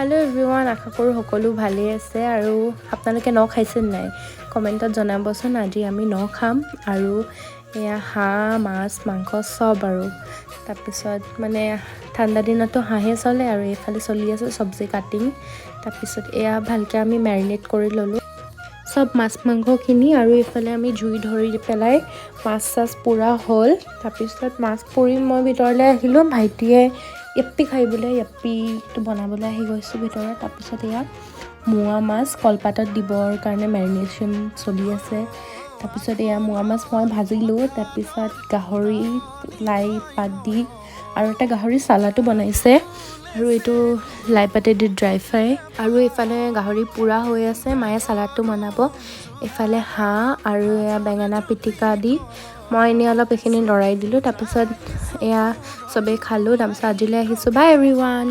Hello' everyone, আশা কৰোঁ সকলো ভালেই আছে আৰু আপোনালোকে ন খাইছে নাই কমেণ্টত জনাবচোন। আজি আমি ন খাম আৰু এয়া হাঁহ মাছ মাংস চব আৰু তাৰপিছত মানে ঠাণ্ডা দিনতো হাঁহে চলে আৰু এইফালে চলি আছে চব্জি কাটিং। তাৰপিছত এয়া ভালকৈ আমি মেৰিনেট কৰি ল'লোঁ চব মাছ মাংসখিনি আৰু এইফালে আমি জুই ধৰি পেলাই মাছ চাছ পুৰা হ'ল। তাৰপিছত মাছ পুৰি মই ভিতৰলৈ আহিলোঁ, ভাইটিয়ে য়েপ্পি খাই বোলে য়েপ্পিটো বনাবলৈ আহি গৈছোঁ ভিতৰত। তাৰপিছত এয়া মোৱা মাছ কলপাতত দিবৰ কাৰণে মেৰিনেশ্যন চলি আছে। তাৰপিছত এয়া মোৱা মাছ মই ভাজিলোঁ, তাৰপিছত গাহৰি লাই পাত দি আৰু এটা গাহৰি চালাটো বনাইছে আৰু এইটো লাই পাতেদি ড্ৰাই ফ্ৰাই। আৰু এইফালে গাহৰি পুৰা হৈ আছে, মায়ে চালাডটো বনাব। এইফালে হাঁহ আৰু এয়া বেঙেনা পিটিকা দি মই এনেই অলপ এইখিনি লৰাই দিলোঁ। তাৰপিছত এয়া চবেই খালোঁ। তাৰপিছত আজিলৈ আহিছোঁ, বাই এভৰিৱান।